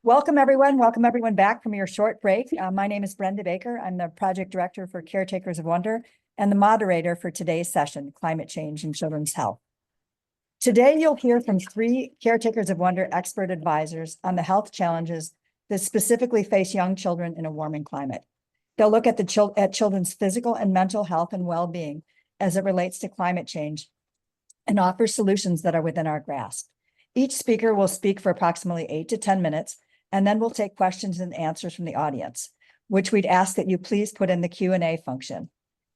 Welcome, everyone. Welcome, everyone, back from your short break. My name is Brenda Baker. I'm the project director for Caretakers of Wonder and the moderator for today's session, Climate Change in Children's Health. Today, you'll hear from 3 Caretakers of Wonder expert advisors on the health challenges that specifically face young children in a warming climate. They'll look at children's physical and mental health and well-being as it relates to climate change and offer solutions that are within our grasp. Each speaker will speak for approximately 8 to 10 minutes, and then we'll take questions and answers from the audience, which we'd ask that you please put in the Q&A function.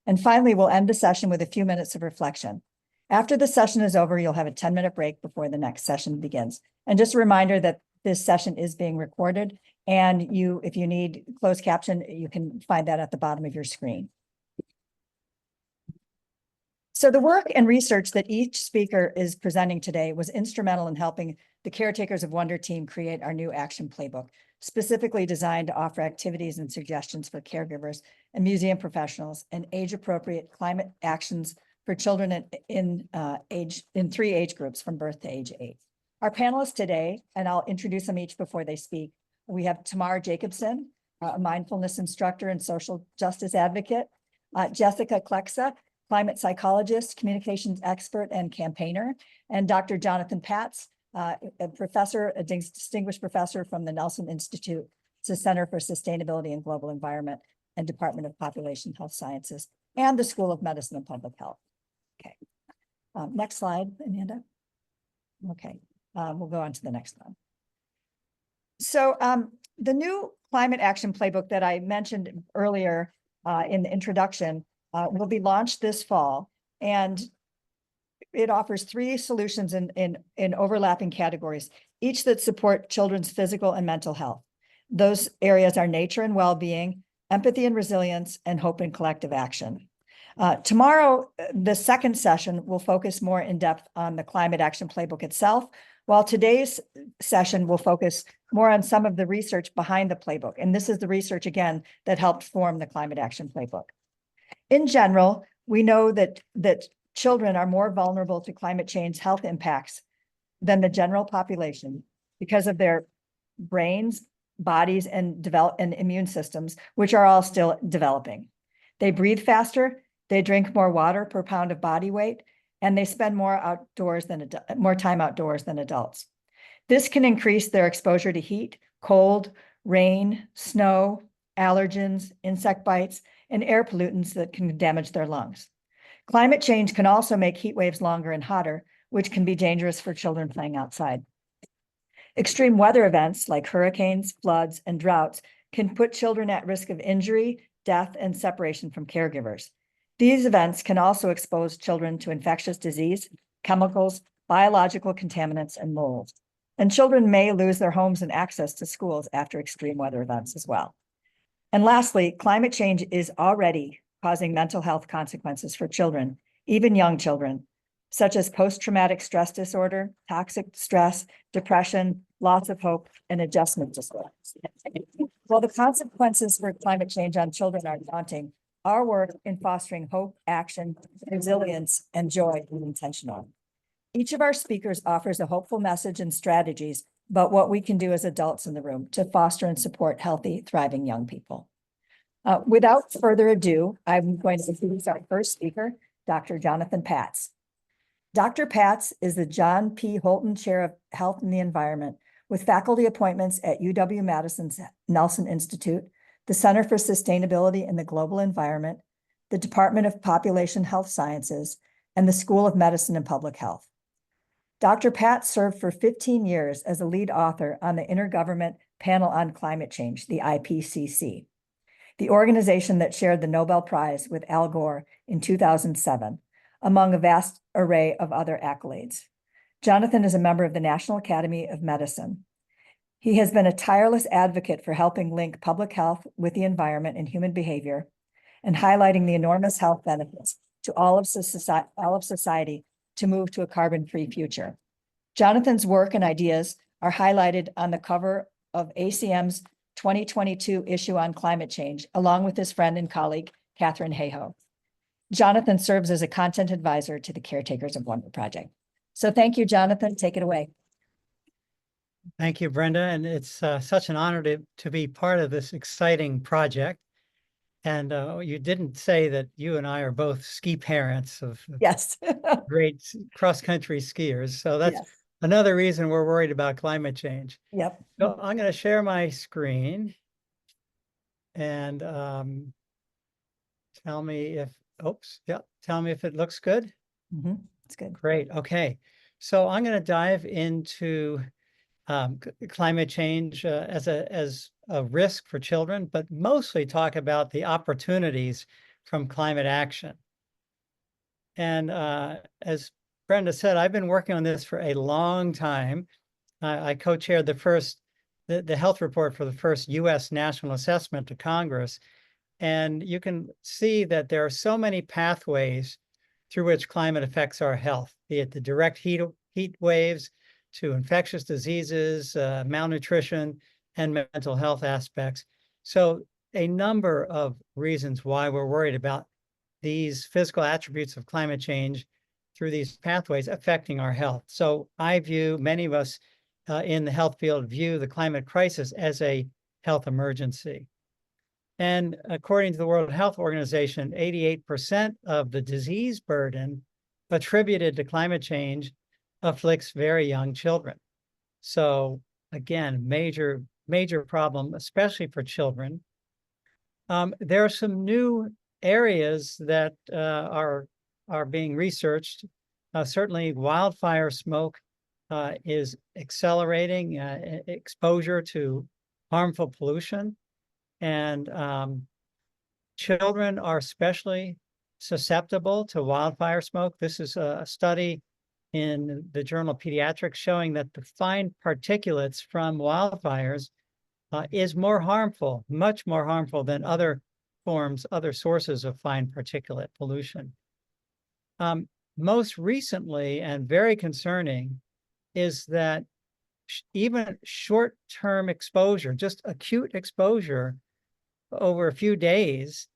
And finally, we'll end the session with a few minutes of reflection. After the session is over, you'll have a 10-minute break before the next session begins. And just a reminder that this session is being recorded, and if you need closed caption, you can find that at the bottom of your screen. So the work and research that each speaker is presenting today was instrumental in helping the Caretakers of Wonder team create our new action playbook, specifically designed to offer activities and suggestions for caregivers and museum professionals and age-appropriate climate actions for children in 3 age groups from birth to age 8. Our panelists today, and I'll introduce them each before they speak. We have Tamar Jacobsohn, a mindfulness instructor and social justice advocate, Jessica Kleczka, climate psychologist, communications expert, and campaigner, and Dr. Jonathan Patz, a distinguished professor from the Nelson Institute, the Center for Sustainability and Global Environment, and Department of Population Health Sciences, and the School of Medicine and Public Health. Okay, next slide, Amanda. Okay, we'll go on to the next one. So the new climate action playbook that I mentioned earlier in the introduction will be launched this fall, and it offers 3 solutions in overlapping categories, each that support children's physical and mental health. Those areas are nature and well-being, empathy and resilience, and hope and collective action. Tomorrow, the second session will focus more in depth on the climate action playbook itself, while today's session will focus more on some of the research behind the playbook. And this is the research, again, that helped form the climate action playbook. In general, we know that children are more vulnerable to climate change health impacts than the general population because of their brains, bodies, and immune systems, which are all still developing. They breathe faster, they drink more water per pound of body weight, and they spend more time outdoors than adults. This can increase their exposure to heat, cold, rain, snow, allergens, insect bites, and air pollutants that can damage their lungs. Climate change can also make heat waves longer and hotter, which can be dangerous for children playing outside. Extreme weather events like hurricanes, floods, and droughts can put children at risk of injury, death, and separation from caregivers. These events can also expose children to infectious disease, chemicals, biological contaminants, and mold. And children may lose their homes and access to schools after extreme weather events as well. And lastly, climate change is already causing mental health consequences for children, even young children, such as post-traumatic stress disorder, toxic stress, depression, loss of hope, and adjustment disorders. While the consequences for climate change on children are daunting, our work in fostering hope, action, resilience, and joy is intentional. Each of our speakers offers a hopeful message and strategies about what we can do as adults in the room to foster and support healthy, thriving young people. Without further ado, I'm going to introduce our first speaker, Dr. Jonathan Patz. Dr. Patz is the John P. Holton Chair of Health and the Environment with faculty appointments at UW-Madison's Nelson Institute, the Center for Sustainability and the Global Environment, the Department of Population Health Sciences, and the School of Medicine and Public Health. Dr. Patz served for 15 years as a lead author on the Intergovernment Panel on Climate Change, the IPCC, the organization that shared the Nobel Prize with Al Gore in 2007, among a vast array of other accolades. Jonathan is a member of the National Academy of Medicine. He has been a tireless advocate for helping link public health with the environment and human behavior, and highlighting the enormous health benefits to all of society to move to a carbon-free future. Jonathan's work and ideas are highlighted on the cover of ACM's 2022 issue on climate change, along with his friend and colleague, Catherine Hayhoe. Jonathan serves as a content advisor to the Caretakers of Wonder project. So thank you, Jonathan. Take it away. Thank you, Brenda. And it's such an honor to be part of this exciting project. And you didn't say that you and I are both ski parents of Yes. great cross-country skiers. So that's Yes. another reason we're worried about climate change. Yep. So I'm going to share my screen and tell me if, oops, yeah, tell me if it looks good. It's good. Great. Okay. So I'm going to dive into climate change as a risk for children, but mostly talk about the opportunities from climate action. And as Brenda said, I've been working on this for a long time. I co-chaired the health report for the first U.S. national assessment to Congress. And you can see that there are so many pathways through which climate affects our health, be it the direct heat waves to infectious diseases, malnutrition, and mental health aspects. So a number of reasons why we're worried about these physical attributes of climate change through these pathways affecting our health. So I view, many of us in the health field view the climate crisis as a health emergency. And according to the World Health Organization, 88% of the disease burden attributed to climate change afflicts very young children. So again, major problem, especially for children. There are some new areas that are being researched. Certainly wildfire smoke is accelerating exposure to harmful pollution. And children are especially susceptible to wildfire smoke. This is a study in the journal Pediatrics showing that the fine particulates from wildfires is more harmful, much more harmful than other sources of fine particulate pollution. Most recently, and very concerning, is that even short-term exposure, just acute exposure over a few days,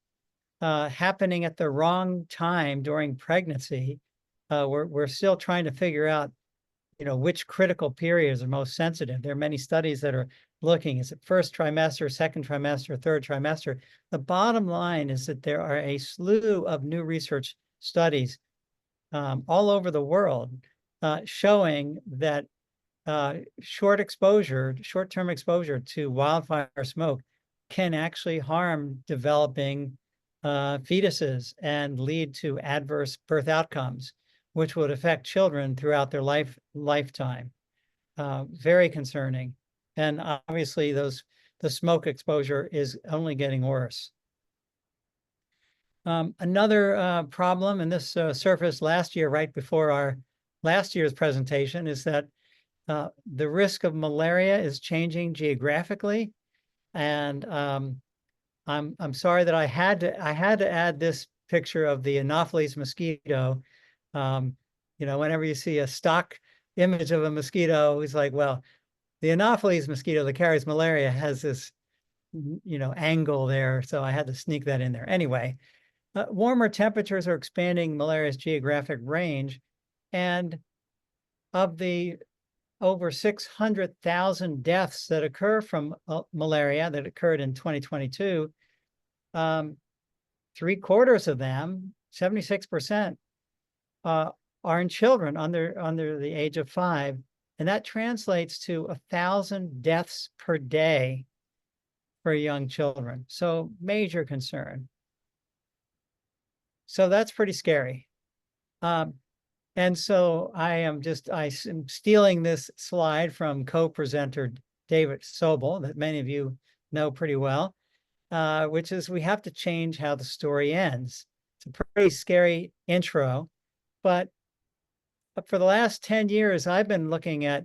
happening at the wrong time during pregnancy, we're still trying to figure out, which critical periods are most sensitive. There are many studies that are looking, is it first trimester, second trimester, third trimester? The bottom line is that there are a slew of new research studies all over the world showing that short-term exposure to wildfire smoke can actually harm developing fetuses and lead to adverse birth outcomes, which would affect children throughout their lifetime. Very concerning. And obviously the smoke exposure is only getting worse. Another problem, and this surfaced last year, right before our last year's presentation, is that the risk of malaria is changing geographically. And I'm sorry that I had to add this picture of the Anopheles mosquito. Whenever you see a stock image of a mosquito, it's like, well, the Anopheles mosquito that carries malaria has this, angle there. So I had to sneak that in there. Anyway, warmer temperatures are expanding malaria's geographic range. And of the over 600,000 deaths that occur from malaria that occurred in 2022, 3/4 of them, 76%, are in children under the age of 5. And that translates to 1,000 deaths per day for young children. So major concern. So that's pretty scary. And so I am stealing this slide from co-presenter David Sobel, that many of you know pretty well, which is we have to change how the story ends. It's a pretty scary intro, but for the last 10 years, I've been looking at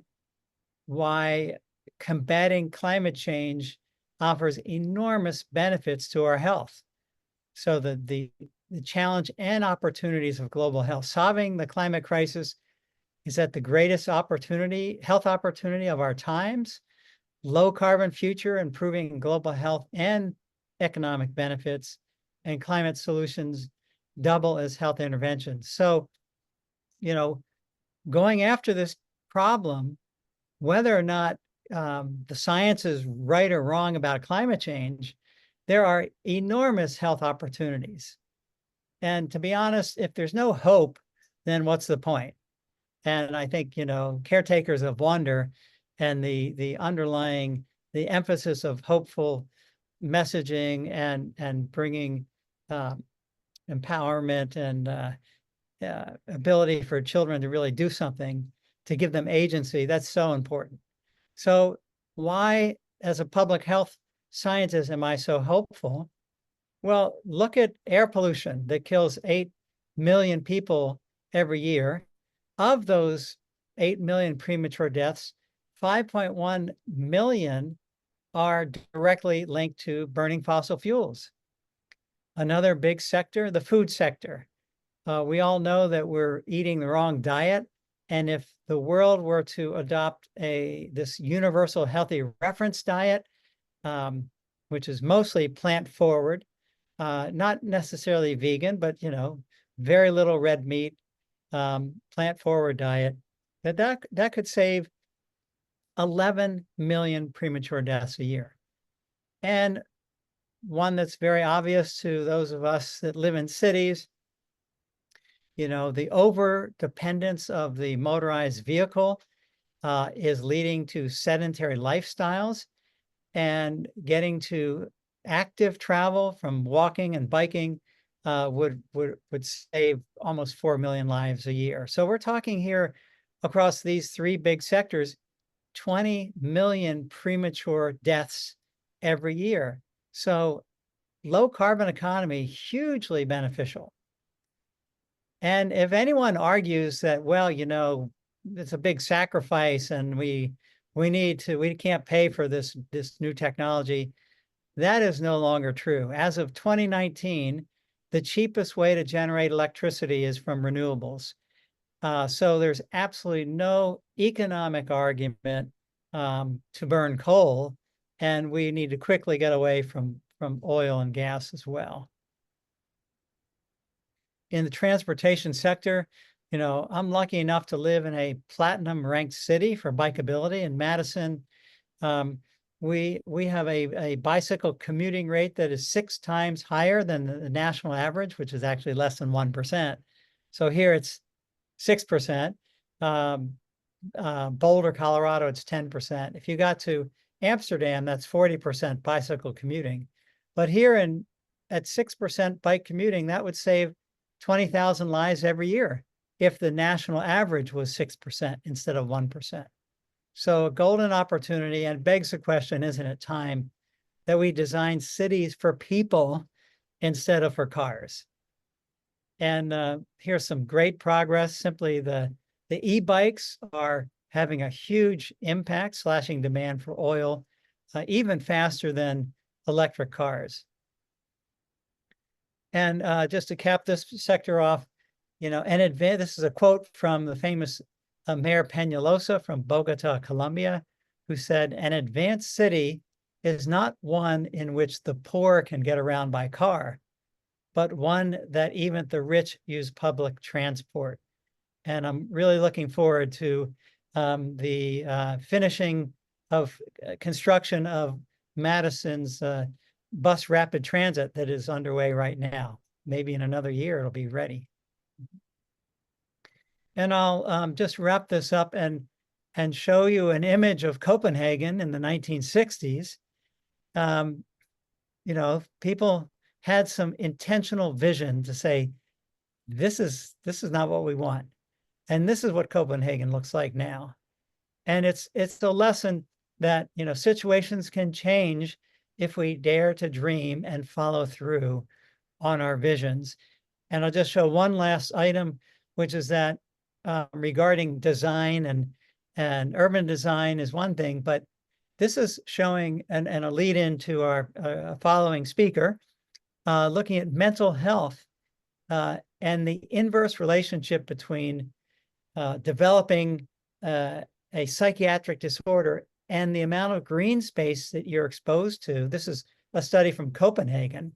why combating climate change offers enormous benefits to our health. So the challenge and opportunities of global health. Solving the climate crisis is at the greatest health opportunity of our times. Low carbon future, improving global health and economic benefits, and climate solutions double as health interventions. So, going after this problem, whether or not the science is right or wrong about climate change, there are enormous health opportunities. And to be honest, if there's no hope, then what's the point? And I think, caretakers of wonder and the underlying, the emphasis of hopeful messaging and bringing empowerment and ability for children to really do something, to give them agency, that's so important. So why, as a public health scientist, am I so hopeful? Well, look at air pollution that kills 8 million people every year. Of those 8 million premature deaths, 5.1 million are directly linked to burning fossil fuels. Another big sector, the food sector. We all know that we're eating the wrong diet. And if the world were to adopt this universal healthy reference diet, which is mostly plant forward, not necessarily vegan, but very little red meat, plant forward diet, that could save 11 million premature deaths a year. And one that's very obvious to those of us that live in cities, the over dependence of the motorized vehicle is leading to sedentary lifestyles, and getting to active travel from walking and biking would save almost 4 million lives a year. So we're talking here across these three big sectors, 20 million premature deaths every year. So low carbon economy, hugely beneficial. And if anyone argues that, well, it's a big sacrifice and we can't pay for this new technology, that is no longer true. As of 2019, the cheapest way to generate electricity is from renewables. So there's absolutely no economic argument to burn coal, and we need to quickly get away from oil and gas as well. In the transportation sector, I'm lucky enough to live in a platinum ranked city for bikeability in Madison. We have a bicycle commuting rate that is 6 times higher than the national average, which is actually less than 1%. So here it's 6%. Boulder, Colorado, it's 10%. If you got to Amsterdam, that's 40% bicycle commuting. But here at 6% bike commuting, that would save 20,000 lives every year if the national average was 6% instead of 1%. So a golden opportunity, and begs the question, isn't it time that we design cities for people instead of for cars? And here's some great progress. Simply the e-bikes are having a huge impact, slashing demand for oil, even faster than electric cars. And just to cap this sector off, this is a quote from the famous Mayor Peñalosa from Bogota, Colombia, who said, "An advanced city is not one in which the poor can get around by car, but one that even the rich use public transport." And I'm really looking forward to the finishing of construction of Madison's bus rapid transit that is underway right now. Maybe in another year, it'll be ready. And I'll just wrap this up and show you an image of Copenhagen in the 1960s. People had some intentional vision to say, this is not what we want. And this is what Copenhagen looks like now. And it's a lesson that, situations can change if we dare to dream and follow through on our visions. And I'll just show one last item, which is that regarding design and urban design is one thing, but this is showing and a lead into our following speaker, looking at mental health and the inverse relationship between developing a psychiatric disorder and the amount of green space that you're exposed to. This is a study from Copenhagen.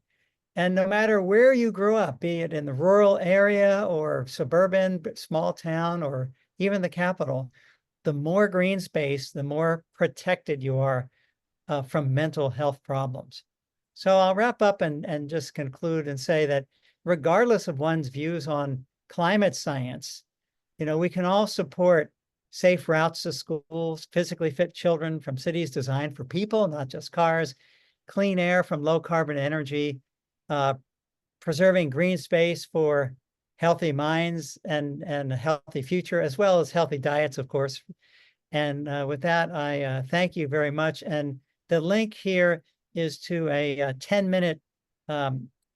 And no matter where you grew up, be it in the rural area or suburban, small town, or even the capital, the more green space, the more protected you are from mental health problems. So I'll wrap up and just conclude and say that regardless of one's views on climate science, we can all support safe routes to schools, physically fit children from cities designed for people, not just cars, clean air from low carbon energy, preserving green space for healthy minds and a healthy future, as well as healthy diets, of course. And with that, I thank you very much. And the link here is to a 10-minute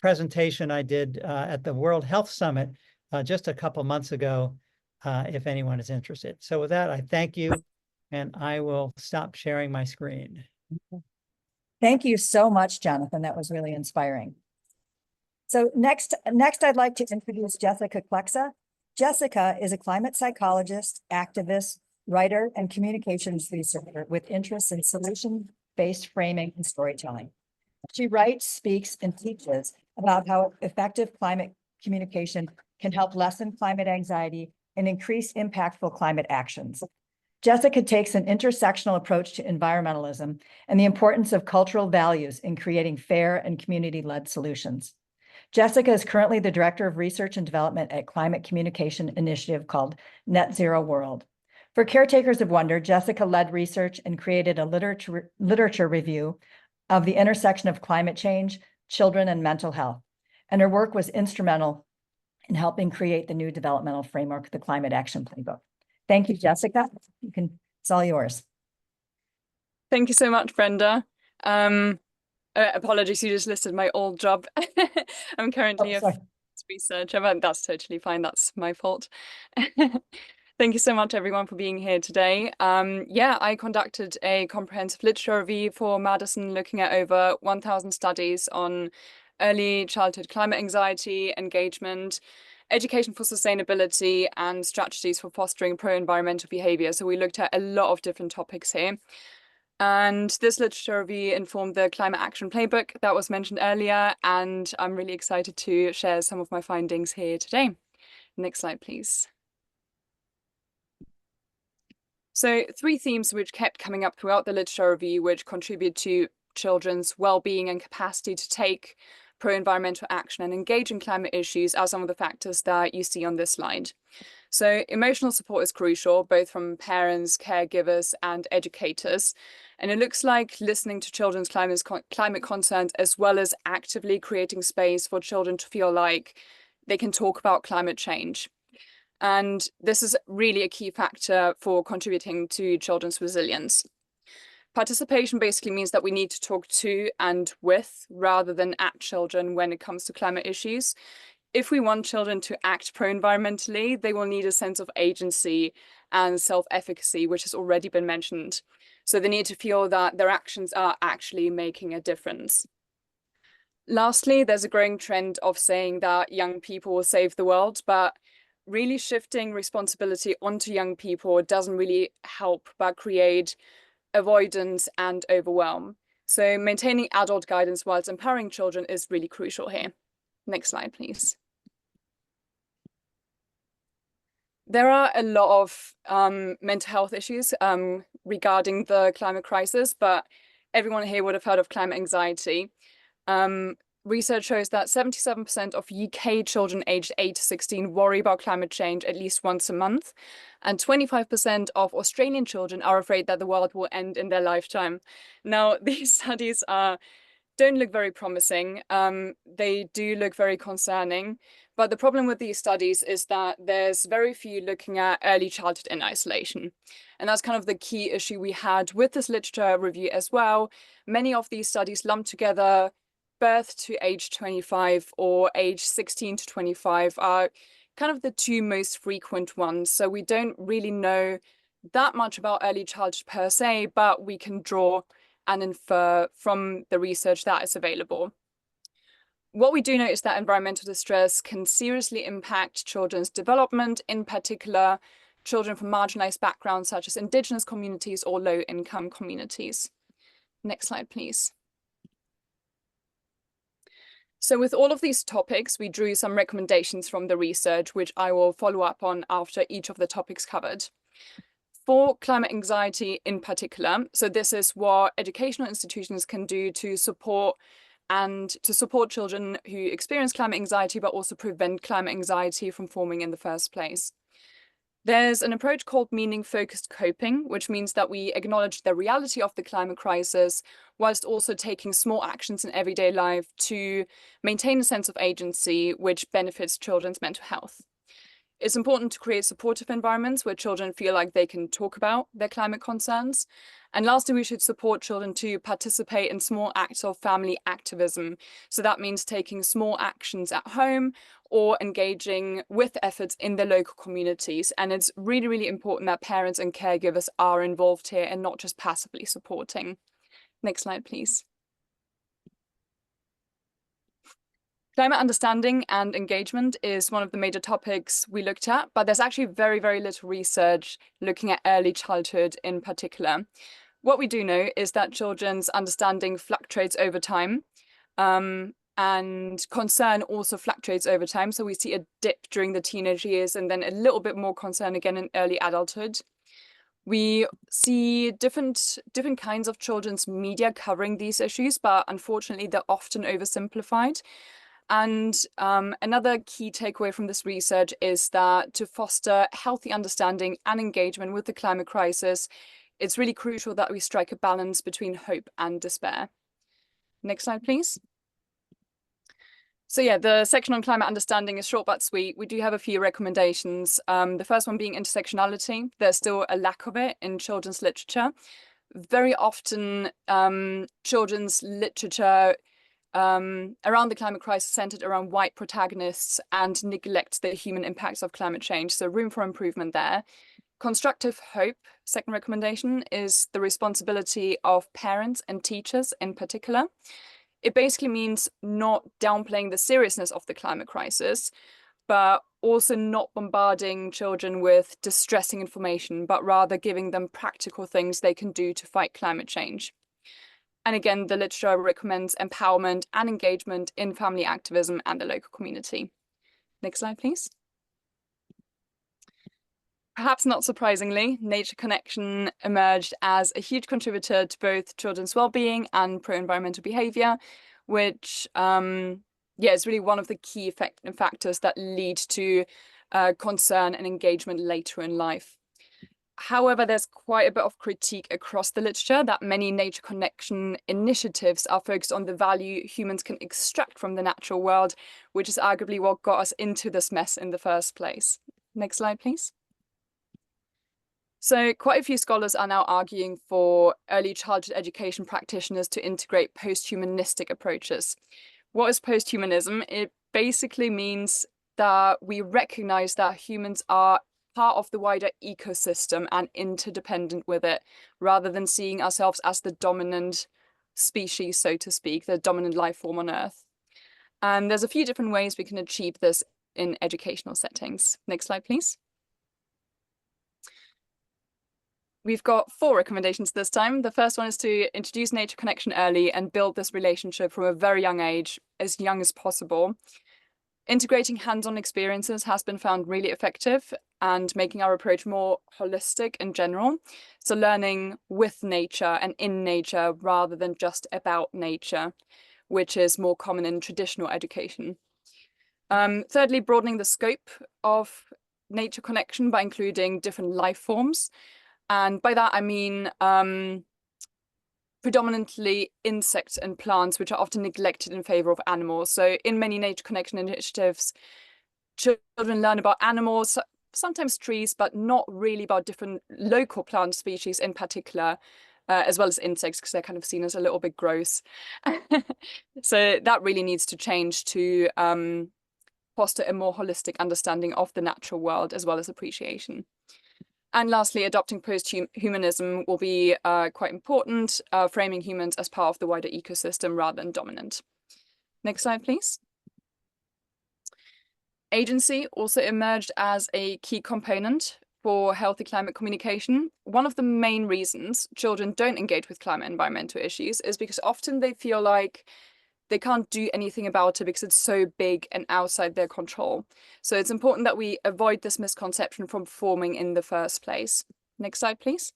presentation I did at the World Health Summit just a couple months ago, if anyone is interested. So with that, I thank you, and I will stop sharing my screen. Thank you so much, Jonathan. That was really inspiring. So next I'd like to introduce Jessica Kleczka. Jessica is a climate psychologist, activist, writer, and communications researcher with interests in solution-based framing and storytelling. She writes, speaks, and teaches about how effective climate communication can help lessen climate anxiety and increase impactful climate actions. Jessica takes an intersectional approach to environmentalism and the importance of cultural values in creating fair and community-led solutions. Jessica is currently the Director of Research and Development at climate communication initiative called Net Zero World. For Caretakers of Wonder, Jessica led research and created a literature review of the intersection of climate change, children, and mental health. And her work was instrumental in helping create the new developmental framework, the Climate Action Playbook. Thank you, Jessica. It's all yours. Thank you so much, Brenda. Apologies, you just listed my old job. I'm currently a researcher, but that's totally fine. That's my fault. Thank you so much, everyone, for being here today. Yeah, I conducted a comprehensive literature review for Madison, looking at over 1,000 studies on early childhood climate anxiety, engagement, education for sustainability, and strategies for fostering pro-environmental behavior. So we looked at a lot of different topics here. And this literature review informed the Climate Action Playbook that was mentioned earlier, and I'm really excited to share some of my findings here today. Next slide, please. So 3 themes which kept coming up throughout the literature review, which contribute to children's well-being and capacity to take pro-environmental action and engage in climate issues, are some of the factors that you see on this slide. So emotional support is crucial, both from parents, caregivers, and educators. And it looks like listening to children's climate concerns, as well as actively creating space for children to feel like they can talk about climate change. And this is really a key factor for contributing to children's resilience. Participation basically means that we need to talk to and with, rather than at, children when it comes to climate issues. If we want children to act pro-environmentally, they will need a sense of agency and self-efficacy, which has already been mentioned. So they need to feel that their actions are actually making a difference. Lastly, there's a growing trend of saying that young people will save the world, but really shifting responsibility onto young people doesn't really help, but create avoidance and overwhelm. So maintaining adult guidance whilst empowering children is really crucial here. Next slide, please. There are a lot of mental health issues regarding the climate crisis, but everyone here would have heard of climate anxiety. Research shows that 77% of UK children aged 8 to 16 worry about climate change at least once a month, and 25% of Australian children are afraid that the world will end in their lifetime. Now, these studies don't look very promising. They do look very concerning. But the problem with these studies is that there's very few looking at early childhood in isolation. And that's kind of the key issue we had with this literature review as well. Many of these studies lump together birth to age 25 or age 16 to 25 are kind of the 2 most frequent ones. So we don't really know that much about early childhood per se, but we can draw and infer from the research that is available. What we do know is that environmental distress can seriously impact children's development, in particular, children from marginalized backgrounds such as Indigenous communities or low-income communities. Next slide, please. So with all of these topics, we drew some recommendations from the research, which I will follow up on after each of the topics covered. For climate anxiety in particular, so this is what educational institutions can do to support children who experience climate anxiety, but also prevent climate anxiety from forming in the first place. There's an approach called meaning-focused coping, which means that we acknowledge the reality of the climate crisis, whilst also taking small actions in everyday life to maintain a sense of agency, which benefits children's mental health. It's important to create supportive environments where children feel like they can talk about their climate concerns. And lastly, we should support children to participate in small acts of family activism. So that means taking small actions at home or engaging with efforts in their local communities. And it's really, really important that parents and caregivers are involved here and not just passively supporting. Next slide, please. Climate understanding and engagement is one of the major topics we looked at, but there's actually very, very little research looking at early childhood in particular. What we do know is that children's understanding fluctuates over time, and concern also fluctuates over time. So we see a dip during the teenage years and then a little bit more concern again in early adulthood. We see different kinds of children's media covering these issues, but unfortunately, they're often oversimplified. And another key takeaway from this research is that to foster healthy understanding and engagement with the climate crisis, it's really crucial that we strike a balance between hope and despair. Next slide, please. So yeah, the section on climate understanding is short but sweet. We do have a few recommendations. The first one being intersectionality. There's still a lack of it in children's literature. Very often, children's literature around the climate crisis centered around white protagonists and neglects the human impacts of climate change. So room for improvement there. Constructive hope, second recommendation, is the responsibility of parents and teachers in particular. It basically means not downplaying the seriousness of the climate crisis, but also not bombarding children with distressing information, but rather giving them practical things they can do to fight climate change. And again, the literature recommends empowerment and engagement in family activism and the local community. Next slide, please. Perhaps not surprisingly, nature connection emerged as a huge contributor to both children's well-being and pro-environmental behavior, which is really one of the key factors that lead to concern and engagement later in life. However, there's quite a bit of critique across the literature that many nature connection initiatives are focused on the value humans can extract from the natural world, which is arguably what got us into this mess in the first place. Next slide, please. So quite a few scholars are now arguing for early childhood education practitioners to integrate post-humanistic approaches. What is post-humanism? It basically means that we recognize that humans are part of the wider ecosystem and interdependent with it, rather than seeing ourselves as the dominant species, so to speak, the dominant life form on Earth. And there's a few different ways we can achieve this in educational settings. Next slide, please. We've got 4 recommendations this time. The first one is to introduce nature connection early and build this relationship from a very young age, as young as possible. Integrating hands-on experiences has been found really effective and making our approach more holistic in general. So learning with nature and in nature rather than just about nature, which is more common in traditional education. Thirdly, broadening the scope of nature connection by including different life forms. And by that, I mean predominantly insects and plants, which are often neglected in favor of animals. So in many nature connection initiatives, children learn about animals, sometimes trees, but not really about different local plant species in particular, as well as insects, because they're kind of seen as a little bit gross. So that really needs to change to foster a more holistic understanding of the natural world, as well as appreciation. And lastly, adopting post-humanism will be quite important, framing humans as part of the wider ecosystem rather than dominant. Next slide, please. Agency also emerged as a key component for healthy climate communication. One of the main reasons children don't engage with climate and environmental issues is because often they feel like they can't do anything about it because it's so big and outside their control. So it's important that we avoid this misconception from forming in the first place. Next slide, please.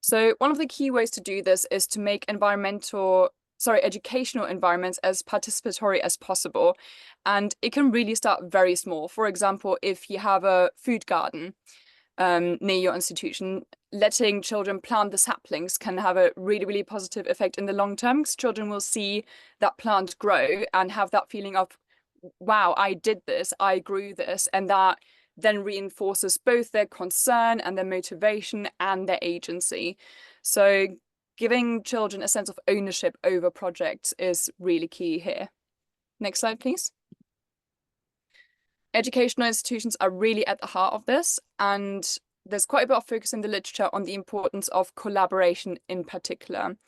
So one of the key ways to do this is to make educational environments as participatory as possible. And it can really start very small. For example, if you have a food garden near your institution, letting children plant the saplings can have a really, really positive effect in the long term, because children will see that plant grow and have that feeling of, wow, I did this, I grew this, and that then reinforces both their concern and their motivation and their agency. So giving children a sense of ownership over projects is really key here. Next slide, please. Educational institutions are really at the heart of this, and there's quite a bit of focus in the literature on the importance of collaboration in particular.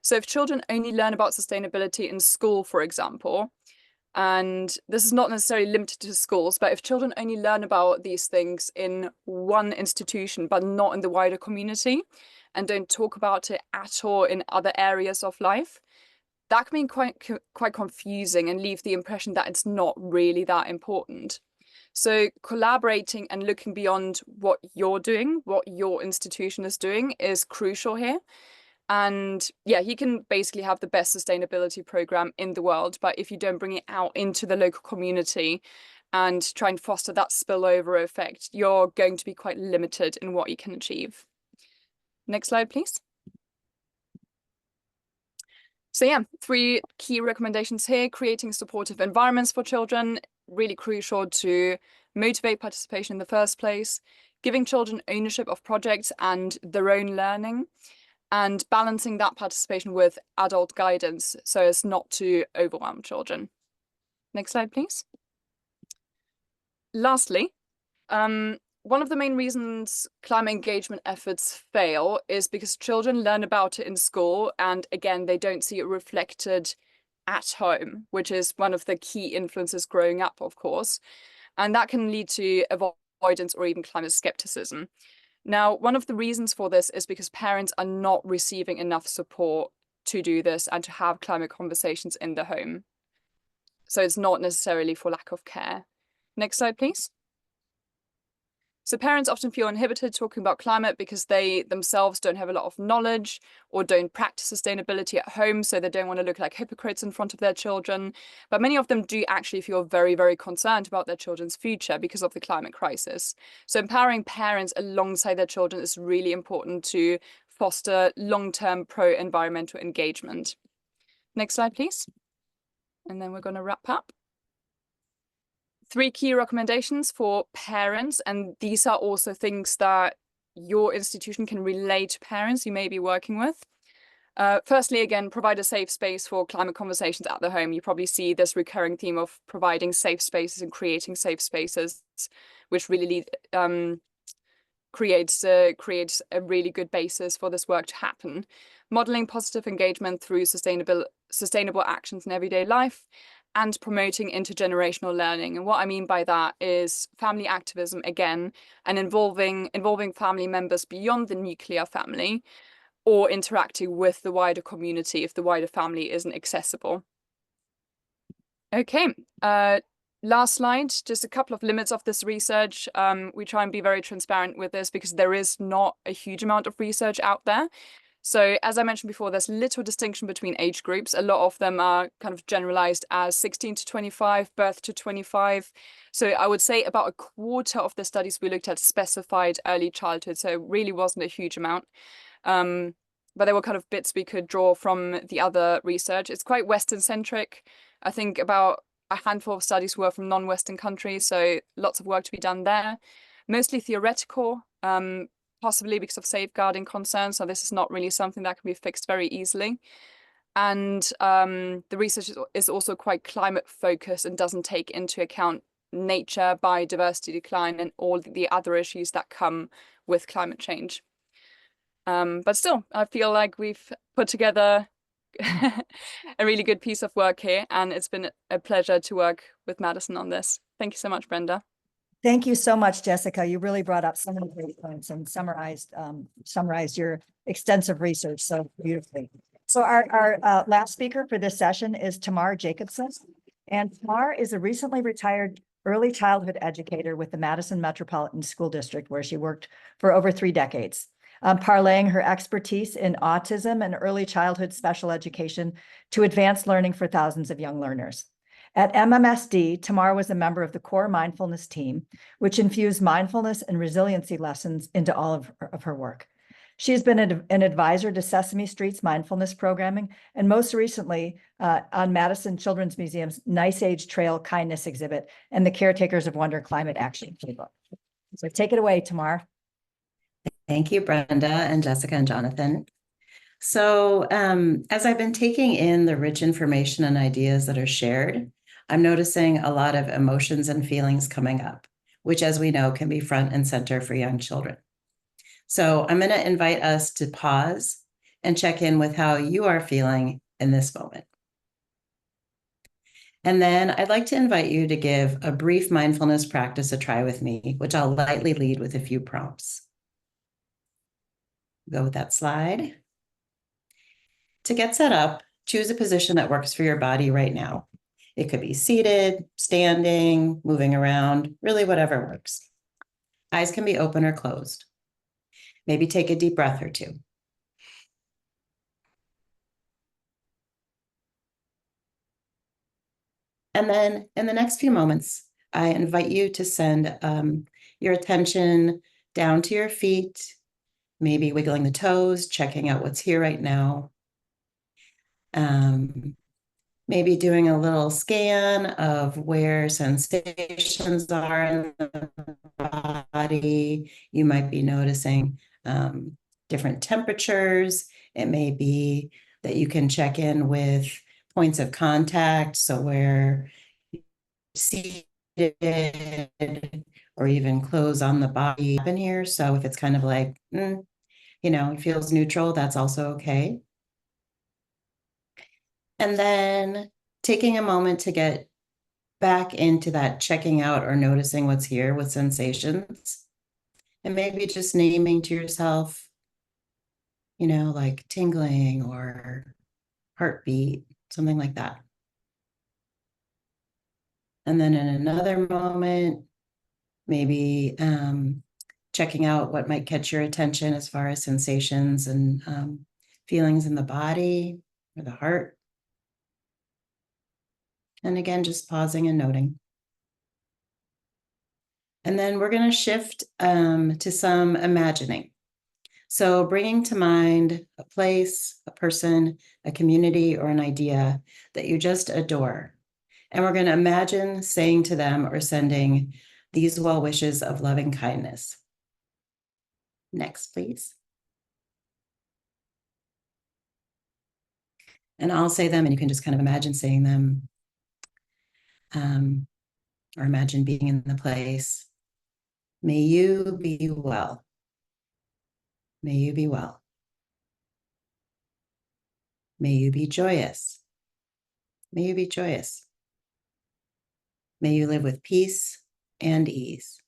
So if children only learn about sustainability in school, for example, and this is not necessarily limited to schools, but if children only learn about these things in one institution, but not in the wider community, and don't talk about it at all in other areas of life, that can be quite confusing and leave the impression that it's not really that important. So collaborating and looking beyond what you're doing, what your institution is doing, is crucial here. And yeah, you can basically have the best sustainability program in the world, but if you don't bring it out into the local community and try and foster that spillover effect, you're going to be quite limited in what you can achieve. Next slide, please. So yeah, 3 key recommendations here: creating supportive environments for children, really crucial to motivate participation in the first place, giving children ownership of projects and their own learning, and balancing that participation with adult guidance so as not to overwhelm children. Next slide, please. Lastly, one of the main reasons climate engagement efforts fail is because children learn about it in school, and again, they don't see it reflected at home, which is one of the key influences growing up, of course. And that can lead to avoidance or even climate skepticism. Now, one of the reasons for this is because parents are not receiving enough support to do this and to have climate conversations in the home. So it's not necessarily for lack of care. Next slide, please. So parents often feel inhibited talking about climate because they themselves don't have a lot of knowledge or don't practice sustainability at home, so they don't want to look like hypocrites in front of their children. But many of them do actually feel very, very concerned about their children's future because of the climate crisis. So empowering parents alongside their children is really important to foster long-term pro-environmental engagement. Next slide, please. And then we're going to wrap up. 3 key recommendations for parents, and these are also things that your institution can relay to parents you may be working with. Firstly, again, provide a safe space for climate conversations at the home. You probably see this recurring theme of providing safe spaces and creating safe spaces, which really creates a really good basis for this work to happen. Modeling positive engagement through sustainable actions in everyday life, and promoting intergenerational learning. And what I mean by that is family activism again, and involving family members beyond the nuclear family, or interacting with the wider community if the wider family isn't accessible. Okay, last slide, just a couple of limits of this research. We try and be very transparent with this because there is not a huge amount of research out there. So as I mentioned before, there's little distinction between age groups. A lot of them are kind of generalized as 16 to 25, birth to 25. So I would say about a quarter of the studies we looked at specified early childhood. So it really wasn't a huge amount. But there were kind of bits we could draw from the other research. It's quite Western centric. I think about a handful of studies were from non-Western countries. So lots of work to be done there. Mostly theoretical. Possibly because of safeguarding concerns. So this is not really something that can be fixed very easily. And the research is also quite climate focused and doesn't take into account nature, biodiversity decline, and all the other issues that come with climate change. But still, I feel like we've put together a really good piece of work here, and it's been a pleasure to work with Madison on this. Thank you so much, Brenda. Thank you so much, Jessica. You really brought up so many great points and summarized your extensive research so beautifully. So our last speaker for this session is Tamar Jacobsohn. And Tamar is a recently retired early childhood educator with the Madison Metropolitan School District, where she worked for over 3 decades, parlaying her expertise in autism and early childhood special education to advance learning for thousands of young learners. At MMSD, Tamar was a member of the core mindfulness team, which infused mindfulness and resiliency lessons into all of her work. She has been an advisor to Sesame Street's mindfulness programming, and most recently on Madison Children's Museum's Nice Age Trail Kindness exhibit and the Caretakers of Wonder Climate Action Playbook. So take it away, Tamar. Thank you, Brenda and Jessica and Jonathan. So as I've been taking in the rich information and ideas that are shared, I'm noticing a lot of emotions and feelings coming up, which, as we know, can be front and center for young children. So I'm going to invite us to pause and check in with how you are feeling in this moment. And then I'd like to invite you to give a brief mindfulness practice a try with me, which I'll lightly lead with a few prompts. Go with that slide. To get set up, choose a position that works for your body right now. It could be seated, standing, moving around, really whatever works. Eyes can be open or closed. Maybe take a deep breath or two. And then in the next few moments, I invite you to send your attention down to your feet, maybe wiggling the toes, checking out what's here right now. Maybe doing a little scan of where sensations are in the body. You might be noticing different temperatures. It may be that you can check in with points of contact, so where you're seated or even clothes on the body in here. So if it's kind of like, it feels neutral, that's also okay. And then taking a moment to get back into that checking out or noticing what's here with sensations. And maybe just naming to yourself, like tingling or heartbeat, something like that. And then in another moment, maybe checking out what might catch your attention as far as sensations and feelings in the body or the heart. And again, just pausing and noting. And then we're going to shift to some imagining. So bringing to mind a place, a person, a community, or an idea that you just adore. And we're going to imagine saying to them or sending these well wishes of loving kindness. Next, please. And I'll say them, and you can just kind of imagine saying them. Or imagine being in the place. May you be well. May you be well. May you be joyous. May you be joyous. May you live with peace and ease.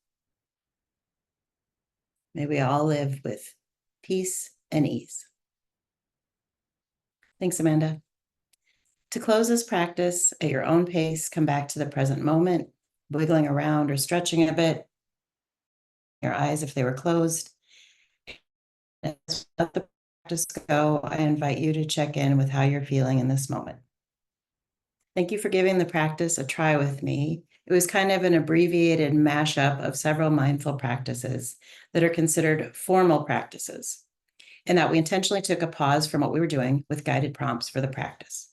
May we all live with peace and ease. Thanks, Amanda. To close this practice at your own pace, come back to the present moment, wiggling around or stretching a bit, your eyes if they were closed. As we let the practice go, I invite you to check in with how you're feeling in this moment. Thank you for giving the practice a try with me. It was kind of an abbreviated mashup of several mindful practices that are considered formal practices, and that we intentionally took a pause from what we were doing with guided prompts for the practice.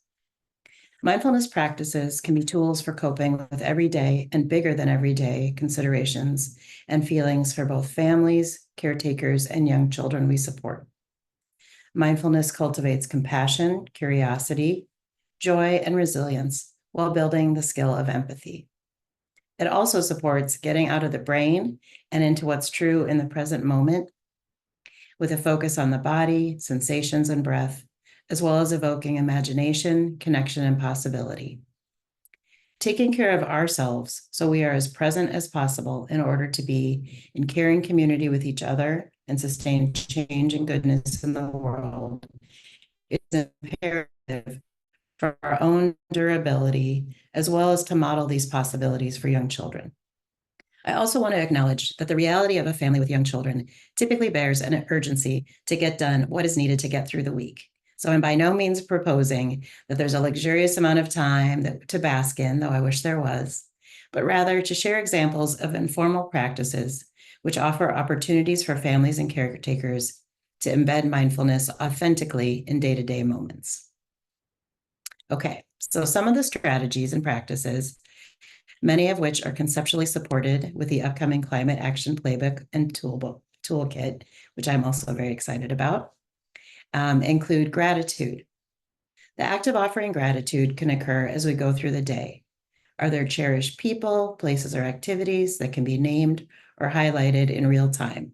Mindfulness practices can be tools for coping with everyday and bigger than everyday considerations and feelings for both families, caretakers, and young children we support. Mindfulness cultivates compassion, curiosity, joy, and resilience while building the skill of empathy. It also supports getting out of the brain and into what's true in the present moment with a focus on the body, sensations, and breath, as well as evoking imagination, connection, and possibility. Taking care of ourselves so we are as present as possible in order to be in caring community with each other and sustain change and goodness in the world is imperative for our own durability, as well as to model these possibilities for young children. I also want to acknowledge that the reality of a family with young children typically bears an urgency to get done what is needed to get through the week. So I'm by no means proposing that there's a luxurious amount of time to bask in, though I wish there was, but rather to share examples of informal practices which offer opportunities for families and caretakers to embed mindfulness authentically in day-to-day moments. Okay, so some of the strategies and practices, many of which are conceptually supported with the upcoming Climate Action Playbook and Toolkit, which I'm also very excited about, include gratitude. The act of offering gratitude can occur as we go through the day. Are there cherished people, places, or activities that can be named or highlighted in real time,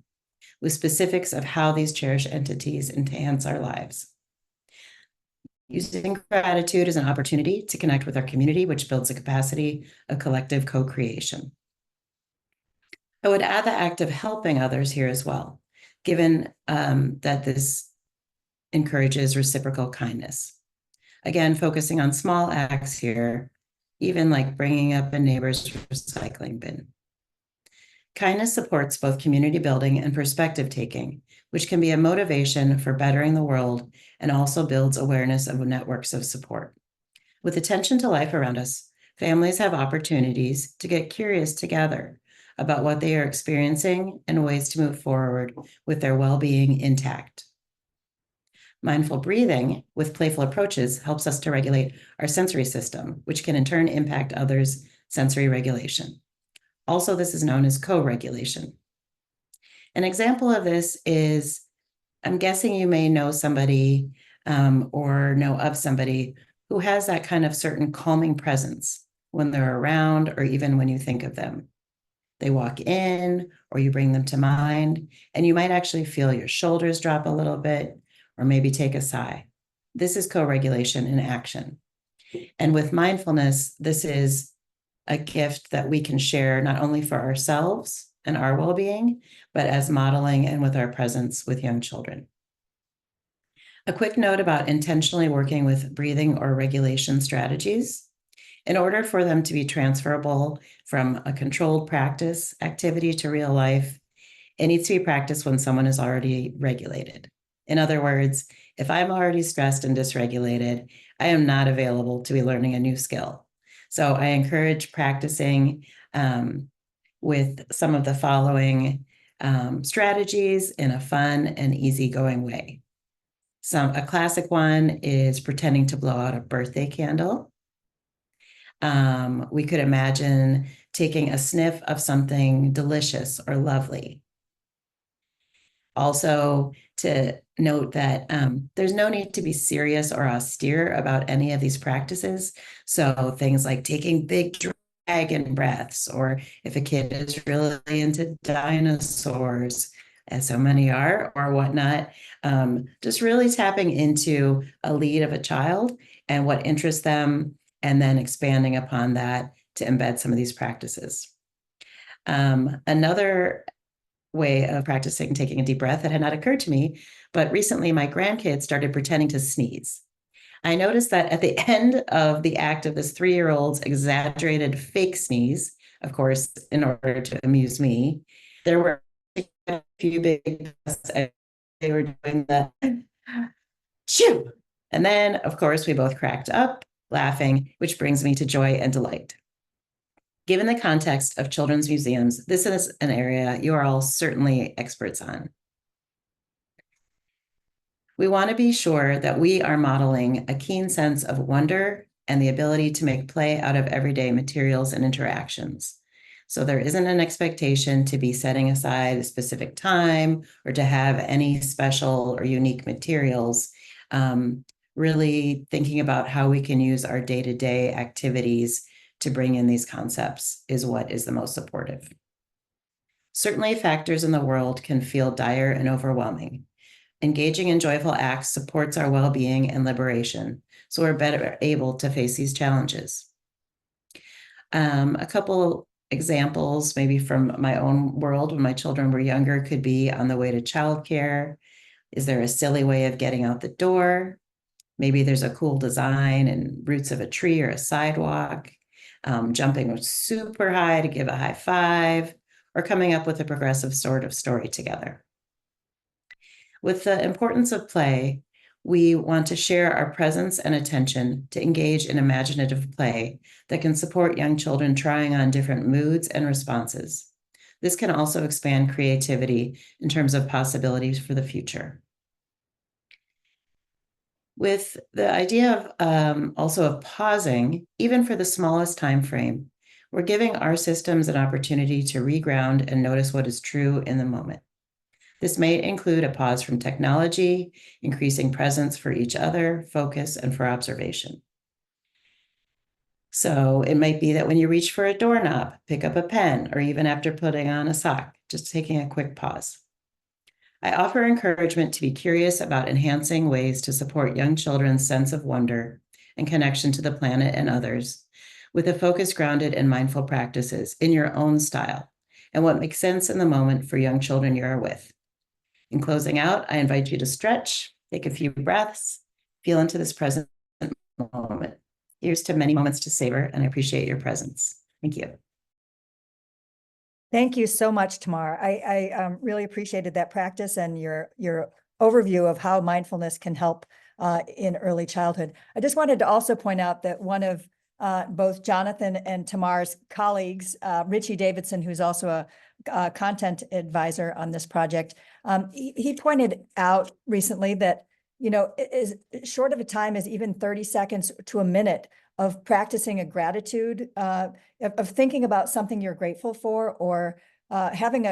with specifics of how these cherished entities enhance our lives? Using gratitude as an opportunity to connect with our community, which builds a capacity of collective co-creation. I would add the act of helping others here as well, given that this encourages reciprocal kindness. Again, focusing on small acts here, even like bringing up a neighbor's recycling bin. Kindness supports both community building and perspective taking, which can be a motivation for bettering the world and also builds awareness of networks of support. With attention to life around us, families have opportunities to get curious together about what they are experiencing and ways to move forward with their well-being intact. Mindful breathing with playful approaches helps us to regulate our sensory system, which can in turn impact others' sensory regulation. Also, this is known as co-regulation. An example of this is, I'm guessing you may know somebody or know of somebody who has that kind of certain calming presence when they're around or even when you think of them. They walk in or you bring them to mind, and you might actually feel your shoulders drop a little bit or maybe take a sigh. This is co-regulation in action. And with mindfulness, this is a gift that we can share not only for ourselves and our well-being, but as modeling and with our presence with young children. A quick note about intentionally working with breathing or regulation strategies. In order for them to be transferable from a controlled practice activity to real life, it needs to be practiced when someone is already regulated. In other words, if I'm already stressed and dysregulated, I am not available to be learning a new skill. So I encourage practicing with some of the following strategies in a fun and easygoing way. A classic one is pretending to blow out a birthday candle. We could imagine taking a sniff of something delicious or lovely. Also, to note that there's no need to be serious or austere about any of these practices. So things like taking big dragon breaths, or if a kid is really into dinosaurs, as so many are, or whatnot, just really tapping into a lead of a child and what interests them, and then expanding upon that to embed some of these practices. Another way of practicing taking a deep breath that had not occurred to me, but recently my grandkids started pretending to sneeze. I noticed that at the end of the act of this 3-year-old's exaggerated fake sneeze, of course, in order to amuse me, there were a few big breaths. They were doing the chew. And then, of course, we both cracked up, laughing, which brings me to joy and delight. Given the context of children's museums, this is an area you are all certainly experts on. We want to be sure that we are modeling a keen sense of wonder and the ability to make play out of everyday materials and interactions. So there isn't an expectation to be setting aside a specific time or to have any special or unique materials. Really thinking about how we can use our day-to-day activities to bring in these concepts is what is the most supportive. Certainly, factors in the world can feel dire and overwhelming. Engaging in joyful acts supports our well-being and liberation, so we're better able to face these challenges. A couple examples, maybe from my own world when my children were younger, could be on the way to childcare. Is there a silly way of getting out the door? Maybe there's a cool design and roots of a tree or a sidewalk, jumping super high to give a high five, or coming up with a progressive sort of story together. With the importance of play, we want to share our presence and attention to engage in imaginative play that can support young children trying on different moods and responses. This can also expand creativity in terms of possibilities for the future. With the idea of also of pausing, even for the smallest time frame, we're giving our systems an opportunity to reground and notice what is true in the moment. This may include a pause from technology, increasing presence for each other, focus, and for observation. So it might be that when you reach for a doorknob, pick up a pen, or even after putting on a sock, just taking a quick pause. I offer encouragement to be curious about enhancing ways to support young children's sense of wonder and connection to the planet and others, with a focus grounded in mindful practices in your own style and what makes sense in the moment for young children you are with. In closing out, I invite you to stretch, take a few breaths, feel into this present moment. Here's to many moments to savor, and I appreciate your presence. Thank you. Thank you so much, Tamar. I really appreciated that practice and your overview of how mindfulness can help in early childhood. I just wanted to also point out that one of both Jonathan and Tamar's colleagues, Richie Davidson, who's also a content advisor on this project, he pointed out recently that, you know, is short of a time as even 30 seconds to a minute of practicing a gratitude, of thinking about something you're grateful for, or having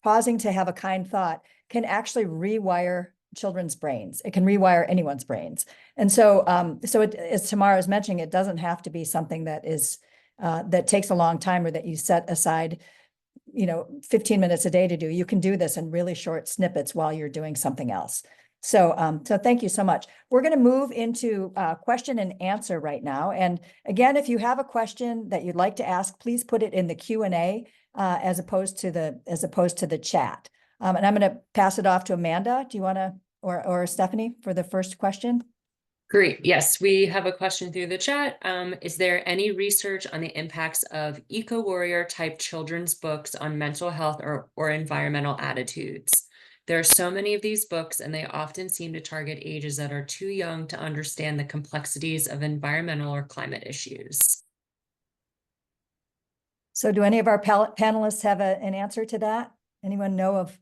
pausing to have a kind thought can actually rewire children's brains. It can rewire anyone's brains. And so, as Tamar was mentioning, it doesn't have to be something that is that takes a long time or that you set aside, 15 minutes a day to do. You can do this in really short snippets while you're doing something else. So thank you so much. We're going to move into question and answer right now. And again, if you have a question that you'd like to ask, please put it in the Q&A as opposed to the chat. And I'm going to pass it off to Amanda. Do you want to, or Stephanie, for the first question? Great. Yes, we have a question through the chat. Is there any research on the impacts of eco-warrior type children's books on mental health or environmental attitudes? There are so many of these books, and they often seem to target ages that are too young to understand the complexities of environmental or climate issues. So do any of our panelists have an answer to that? Anyone know of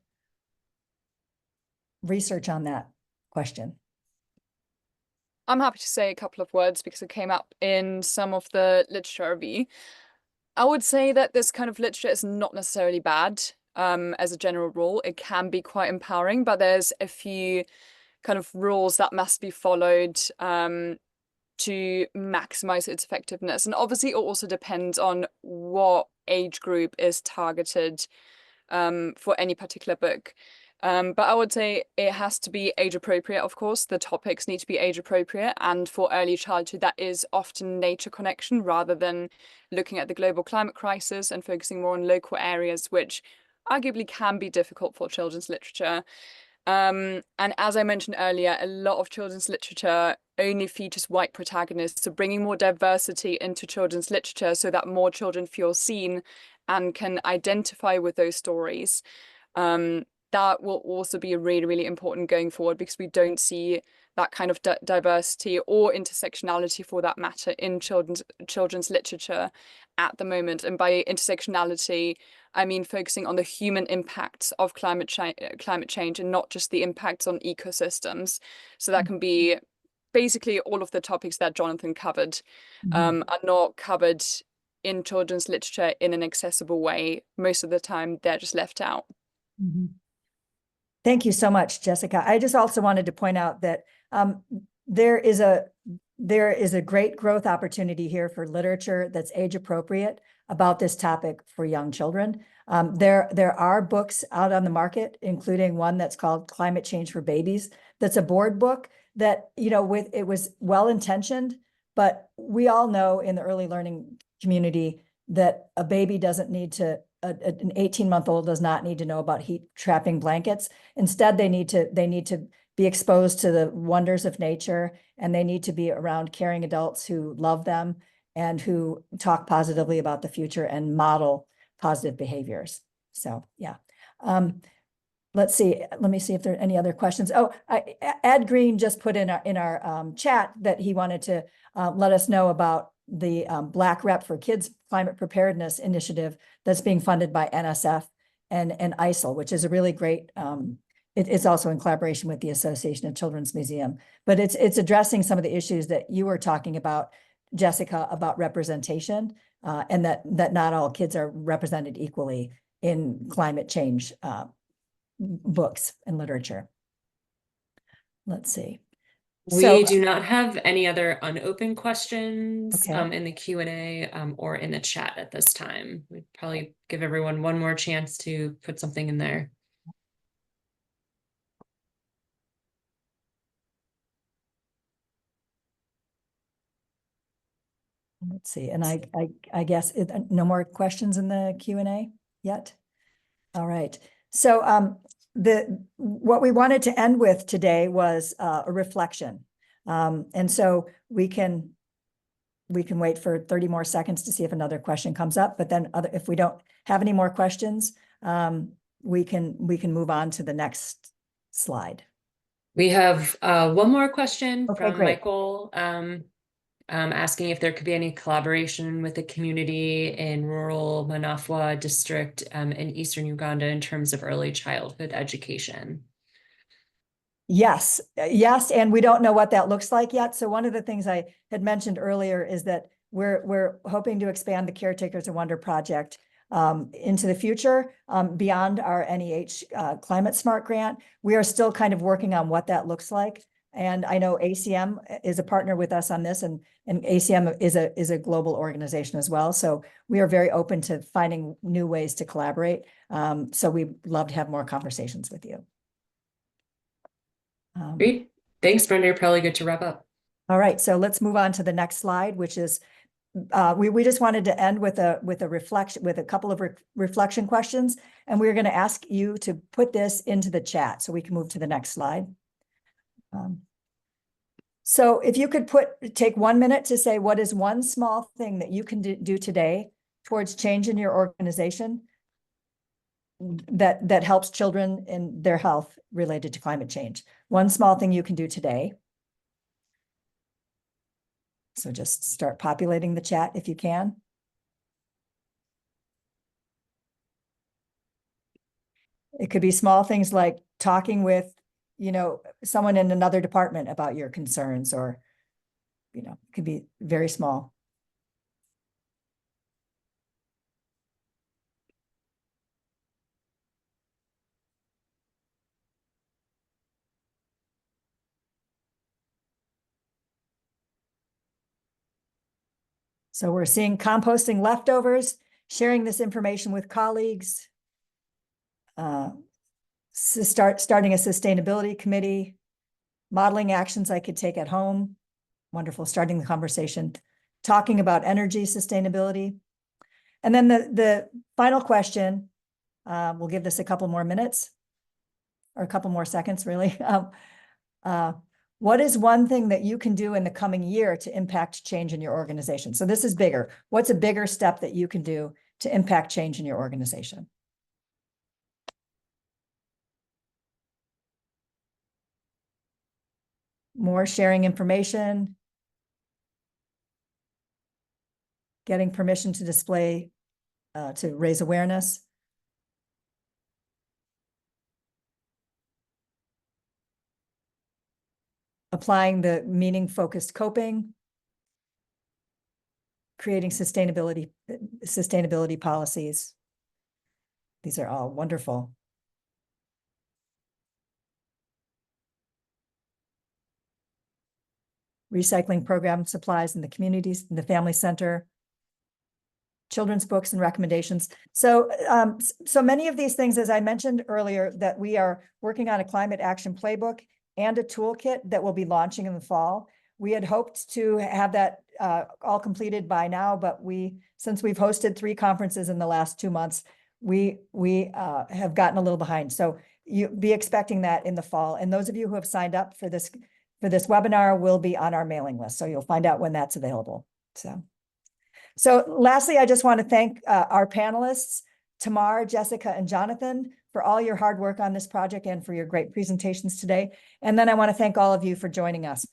research on that question? I'm happy to say a couple of words because it came up in some of the literature review. I would say that this kind of literature is not necessarily bad. As a general rule, it can be quite empowering, but there's a few kind of rules that must be followed to maximize its effectiveness. And obviously it also depends on what age group is targeted for any particular book. But I would say it has to be age appropriate, of course. The topics need to be age appropriate. And for early childhood, that is often nature connection rather than looking at the global climate crisis and focusing more on local areas, which arguably can be difficult for children's literature. And as I mentioned earlier, a lot of children's literature only features white protagonists. So bringing more diversity into children's literature so that more children feel seen and can identify with those stories. That will also be really, really important going forward because we don't see that kind of diversity or intersectionality for that matter in children's literature at the moment. And by intersectionality, I mean focusing on the human impacts of climate change and not just the impacts on ecosystems. So that can be basically all of the topics that Jonathan covered are not covered in children's literature in an accessible way. Most of the time, they're just left out. Thank you so much, Jessica. I just also wanted to point out that there is a great growth opportunity here for literature that's age appropriate about this topic for young children. There are books out on the market, including one that's called Climate Change for Babies. That's a board book that, it was well-intentioned, but we all know in the early learning community that a baby doesn't need to, an 18-month-old does not need to know about heat trapping blankets. Instead, they need to be exposed to the wonders of nature, and they need to be around caring adults who love them and who talk positively about the future and model positive behaviors. So, yeah. Let's see. Let me see if there are any other questions. Oh, Ed Green just put in our chat that he wanted to let us know about the Black Rep for Kids Climate Preparedness Initiative that's being funded by NSF and ISIL, which is a really great. It's also in collaboration with the Association of Children's Museum, but it's addressing some of the issues that you were talking about, Jessica, about representation, and that not all kids are represented equally in climate change books and literature. Let's see. We do not have any other unopened questions Okay. in the Q&A or in the chat at this time. We'd probably give everyone one more chance to put something in there. Let's see. And I guess no more questions in the Q&A yet? All right. So what we wanted to end with today was a reflection. And so we can wait for 30 more seconds to see if another question comes up, but then if we don't have any more questions, we can move on to the next slide. We have one more question Okay, from great. Michael asking if there could be any collaboration with the community in rural Manafwa district in eastern Uganda in terms of early childhood education. Yes, yes, and we don't know what that looks like yet. So one of the things I had mentioned earlier is that we're hoping to expand the Caretakers of Wonder project into the future beyond our NEH Climate Smart grant. We are still kind of working on what that looks like. And I know ACM is a partner with us on this, and ACM is a global organization as well. So we are very open to finding new ways to collaborate. So we'd love to have more conversations with you. Great. Thanks, Brenda. You're probably good to wrap up. All right, so let's move on to the next slide, which is we just wanted to end with a reflection, with a couple of reflection questions, and we're going to ask you to put this into the chat so we can move to the next slide. So if you could take 1 minute to say, what is one small thing that you can do today towards change in your organization that helps children in their health related to climate change? One small thing you can do today. So just start populating the chat if you can. It could be small things like talking with, someone in another department about your concerns, or, it could be very small. So we're seeing composting leftovers, sharing this information with colleagues, starting a sustainability committee, modeling actions I could take at home. Wonderful, starting the conversation, talking about energy sustainability. And then the final question, we'll give this a couple more minutes, or a couple more seconds, really. What is one thing that you can do in the coming year to impact change in your organization? So this is bigger. What's a bigger step that you can do to impact change in your organization? More sharing information, getting permission to display, to raise awareness. Applying the meaning-focused coping, creating sustainability policies. These are all wonderful. Recycling program supplies in the communities, in the family center, children's books and recommendations. So, so many of these things, as I mentioned earlier, that we are working on a climate action playbook and a toolkit that we'll be launching in the fall. We had hoped to have that all completed by now, but since we've hosted 3 conferences in the last 2 months, we have gotten a little behind. So you be expecting that in the fall. And those of you who have signed up for this webinar will be on our mailing list. So you'll find out when that's available. So lastly, I just want to thank our panelists, Tamar, Jessica, and Jonathan, for all your hard work on this project and for your great presentations today. And then I want to thank all of you for joining us.